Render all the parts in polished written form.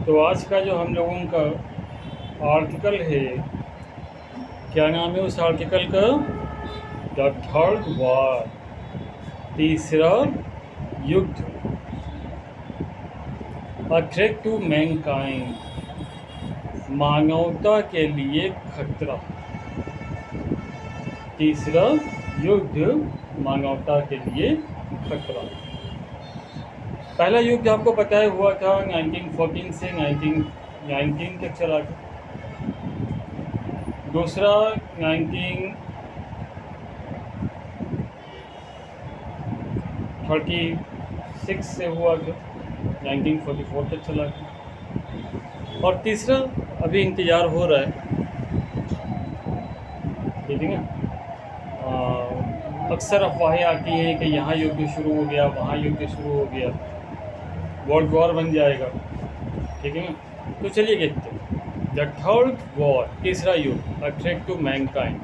तो आज का जो हम लोगों का आर्टिकल है, क्या नाम है उस आर्टिकल का? द थर्ड वॉर, तीसरा युद्ध, अ थ्रेट टू मैनकाइंड, मानवता के लिए खतरा। तीसरा युद्ध, मानवता के लिए खतरा। पहला युद्ध आपको पता है हुआ था 1914 से 1919 तक चला था। दूसरा 1936 से हुआ था, 1944 तक चला था। और तीसरा अभी इंतज़ार हो रहा है, ठीक है ना। अक्सर अफवाहें आती हैं कि यहाँ युद्ध शुरू हो गया, वहाँ युद्ध शुरू हो गया, वर्ल्ड वॉर बन जाएगा, ठीक है ना। तो चलिए देखते हैं। द थर्ड वॉर, तीसरा युद्ध, अ थ्रेट टू मैनकाइंड,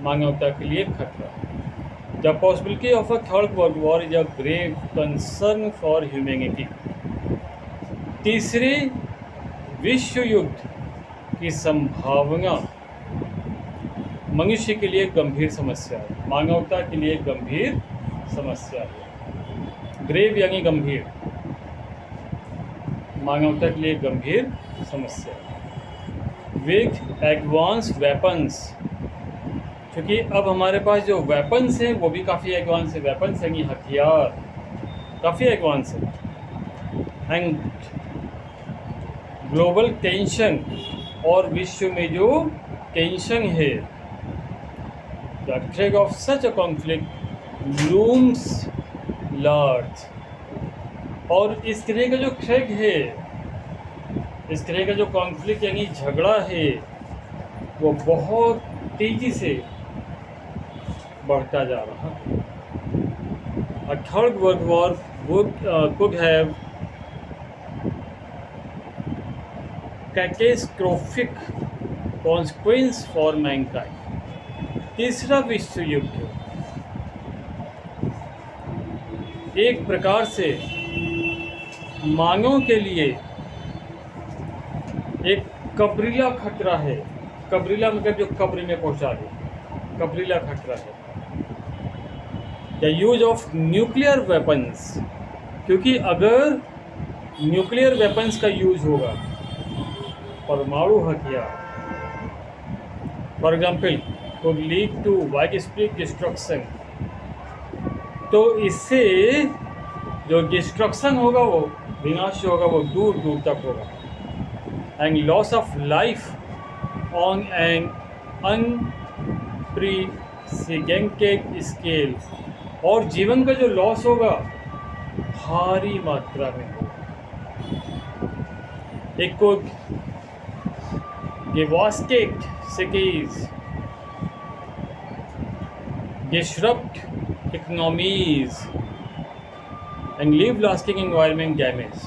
मानवता के लिए खतरा। The possibility of a third world war is a grave concern for humanity. तीसरे विश्व युद्ध की संभावना मनुष्य के लिए गंभीर समस्या है, मानवता के लिए गंभीर समस्या है। ग्रेव यानी गंभीर, मानवता के लिए गंभीर समस्या है। विथ एडवांस वेपन्स, क्योंकि अब हमारे पास जो वेपन्स हैं वो भी काफ़ी एडवांस है, वेपन्स यानी हथियार काफ़ी एडवांस है। एंड ग्लोबल टेंशन, और विश्व में जो टेंशन है, the threat of such a conflict looms large। और इस तरह का जो थ्रेट है, इस तरह का जो कॉन्फ्लिक्ट यानी झगड़ा है, वो बहुत तेज़ी से बढ़ता जा रहा है। A third world war could have catastrophic consequence for mankind। तीसरा विश्व युद्ध एक प्रकार से मानव के लिए एक कब्रीला खतरा है। कब्रीला मतलब जो कब्र में पहुंचा दे, कब्रीला खतरा है। The use of nuclear weapons, क्योंकि अगर न्यूक्लियर वेपन्स का यूज होगा, परमाणु हथियार, for example, could lead to widespread destruction। तो इससे जो डिस्ट्रक्शन होगा, वो विनाश होगा, वो दूर दूर तक होगा। And loss of life on an unprecedented scale, और जीवन का जो लॉस होगा भारी मात्रा में होगा। It could devastate cities, disrupt economies and leave lasting environment damage।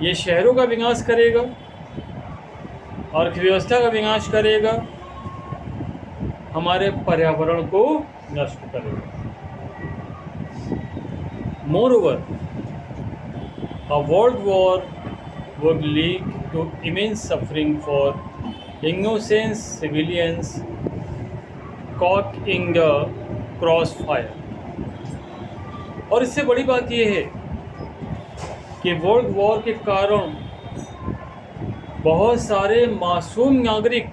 ये शहरों का विनाश करेगा, अर्थव्यवस्था का विनाश करेगा, हमारे पर्यावरण को नष्ट करेगा। Moreover, a world war would lead to immense suffering for innocent civilians caught in the crossfire। और इससे बड़ी बात यह है कि वर्ल्ड वॉर के कारण बहुत सारे मासूम नागरिक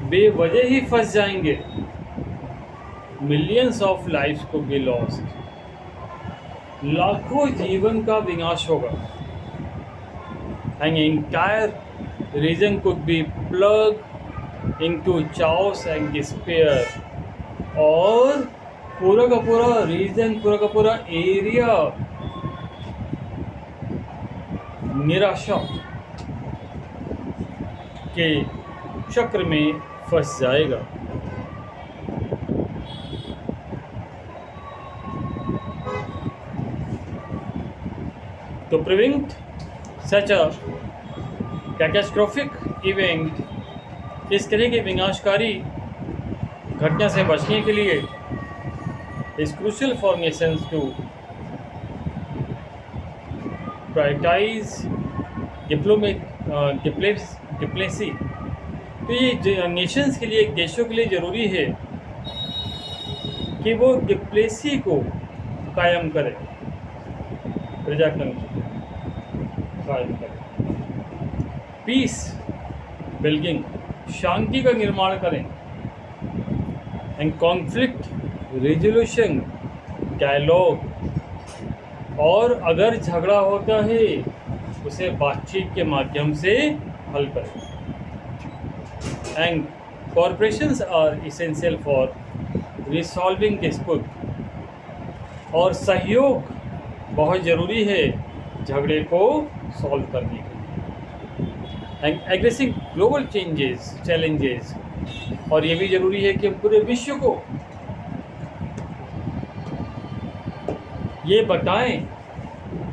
बेवजह ही फंस जाएंगे। मिलियंस ऑफ लाइव्स को बी लॉस्ट, लाखों जीवन का विनाश होगा। And entire reason could be plug into chaos and despair, और पूरा का पूरा रीजन, पूरा का पूरा एरिया निराशा के चक्र में फंस जाएगा। तो prevent such a catastrophic event, इस तरह की विनाशकारी घटना से बचने के लिए is crucial for nations to prioritise diplomacy. तो ये नेशंस के लिए, देशों के लिए ज़रूरी है कि वो डिप्लोमेसी को कायम करें, प्रजातंत्र कायम करें, पीस बिल्डिंग, शांति का निर्माण करें, एंड कॉन्फ्लिक्ट रेजोल्यूशन, डायलॉग, और अगर झगड़ा होता है उसे बातचीत के माध्यम से हल करें। And corporations are essential for resolving dispute, और सहयोग बहुत ज़रूरी है झगड़े को सॉल्व करने के लिए। एंड एड्रेसिंग ग्लोबल चैलेंजेस, और ये भी ज़रूरी है कि पूरे विश्व को ये बताएं,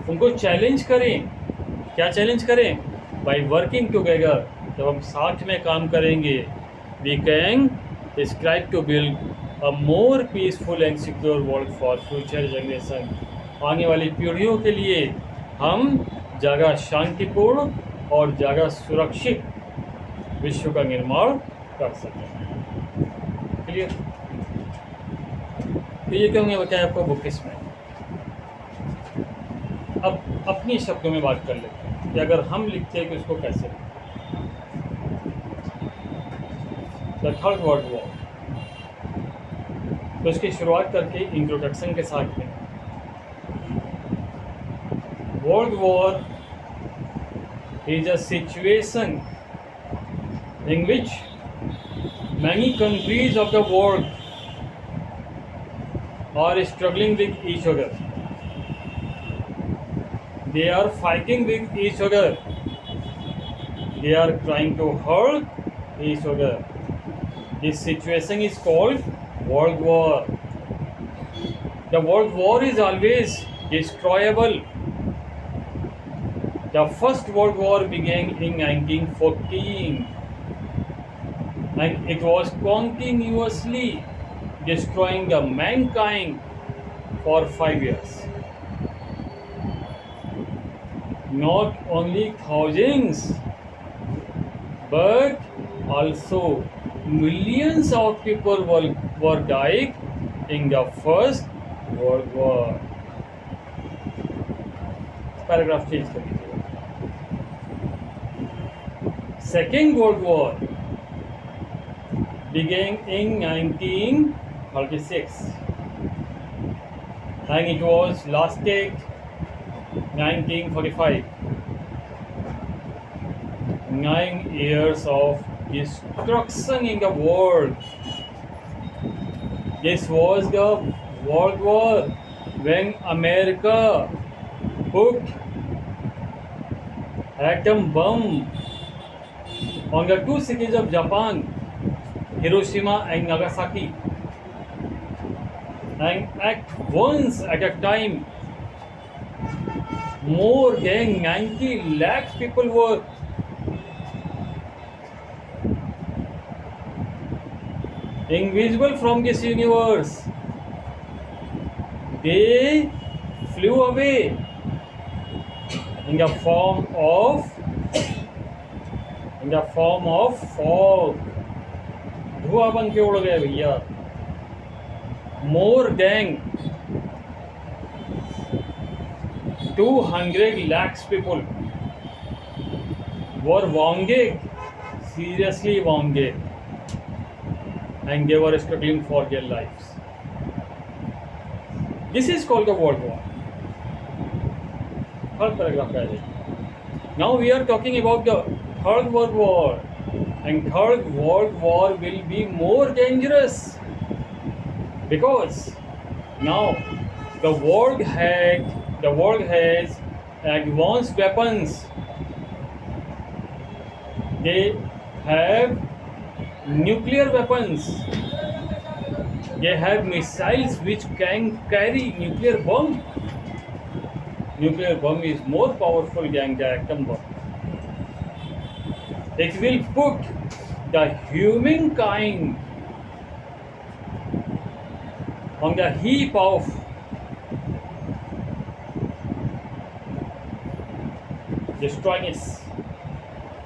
उनको चैलेंज करें। क्या चैलेंज करें? बाय वर्किंग टुगेदर, जब हम साथ में काम करेंगे, we can strive to build a more peaceful and secure world for future generation. आने वाली पीढ़ियों के लिए हम ज़्यादा शांतिपूर्ण और ज़्यादा सुरक्षित विश्व का निर्माण कर सकें। क्लियर? तो ये क्यों मैं बताया आपको बुक किस में। अब अपने शब्दों में बात कर लेते हैं कि अगर हम लिखते हैं कि उसको कैसे लिखते। द थर्ड वर्ल्ड वॉर, तो इसकी शुरुआत करके इंट्रोडक्शन के साथ में, world war is a situation in which many countries of the world are struggling with each other. They are fighting with each other. They are trying to hurt each other. This situation is called world war. The world war is always destroyable. The first world war began in 1914. And it was continuously destroying the mankind for 5 years. Not only thousands, but also millions of people were dying in the first World War. Paragraph change कर लीजिए. Second World War began in 1936 and it was lasted 1945. 9 years of destruction in the world. This was the World War when America put atom bomb on the 2 cities of Japan, Hiroshima and Nagasaki, and at once at a time more than 90 lakh people were invisible from this universe. They flew away in the form of fog. धुआं बन के उड़ गए भैया. More than 200 lakhs people were wounded, seriously wounded, and they were struggling for their lives. This is called the World War. Third paragraph है. Now we are talking about the Third World War. And Third World War will be more dangerous because now the world has advanced weapons. They have nuclear weapons. They have missiles which can carry nuclear bomb. Nuclear bomb is more powerful than the atom bomb. It will put the humankind on the heap of डिस्ट्रॉइंगनेस,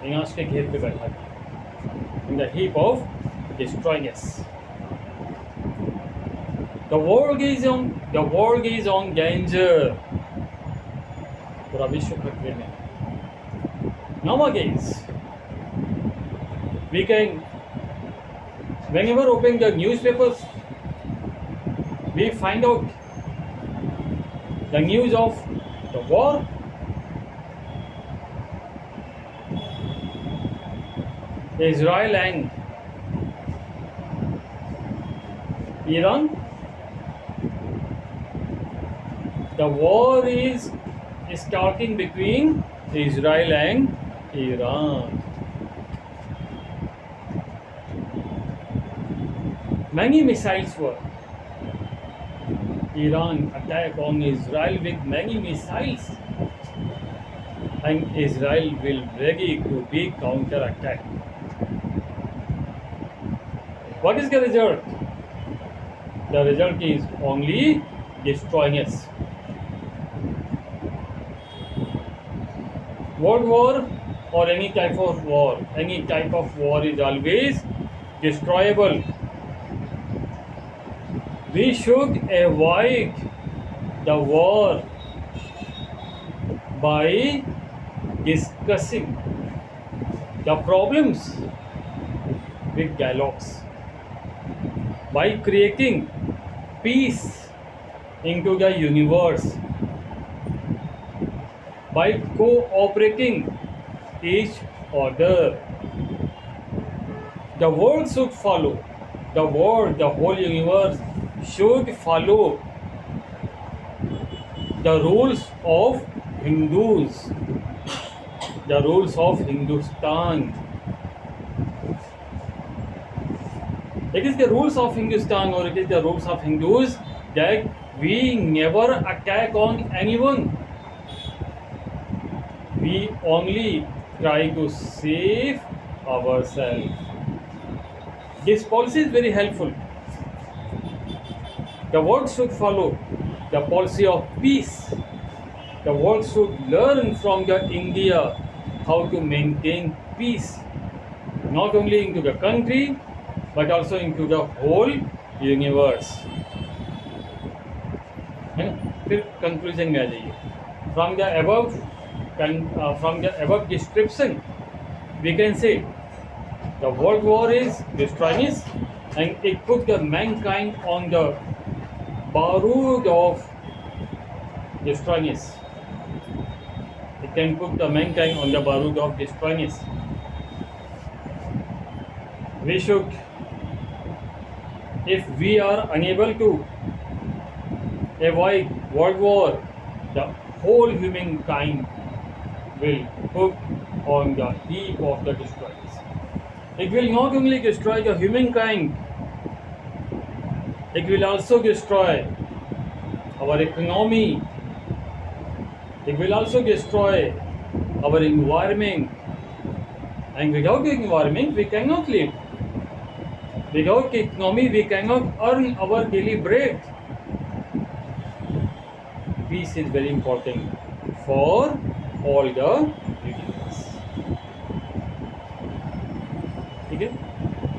विनाश के घेर पे बैठा था, in the heap of destroyingness. The world is on danger. पूरा विश्व खतरे में। Nowadays, we can, whenever open the newspapers, we find out the news of the war, Israel and Iran. The war is starting between Israel and Iran. Many missiles were. Iran attack on Israel with many missiles, and Israel will ready to be counter-attacked. What is the result? The result is only destroying us. World war or any type of war is always destroyable. We should avoid the war by discussing the problems with dialogues, by creating peace into the universe, by cooperating each other. The world should follow, the whole universe should follow the rules of Hindus, the rules of Hindustan. It is the rules of Hindustan, or it is the rules of Hindus, that we never attack on anyone. We only try to save ourselves. This policy is very helpful. The world should follow the policy of peace. The world should learn from the India how to maintain peace, not only into the country but also into the whole universe. है ना? फिर conclusion में आ जाइए. From the above description, we can say the world war is destroying us, and it put the mankind on the barood of destroying us. It can put the mankind on the barood of destroying us. We should, if we are unable to avoid world war, the whole humankind will put on the heap of the destroyers. It will not only destroy the humankind, it will also destroy our economy, it will also destroy our environment, and without the environment we cannot live. Without the economy we cannot earn our daily bread. Peace is very important for all the universe. ठीक है,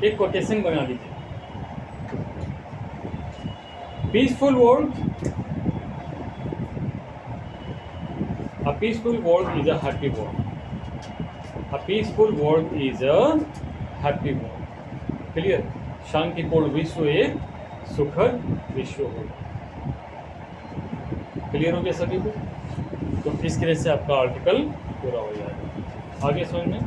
एक quotation बना लीजिए. Peaceful world. A peaceful world is a happy world. A peaceful world is a happy world. Clear? शांतिपूर्ण विश्व एक सुखद विश्व हो. क्लियर हो गया सभी को? तो इस तरह से आपका आर्टिकल पूरा हो जाएगा. आगे समझ में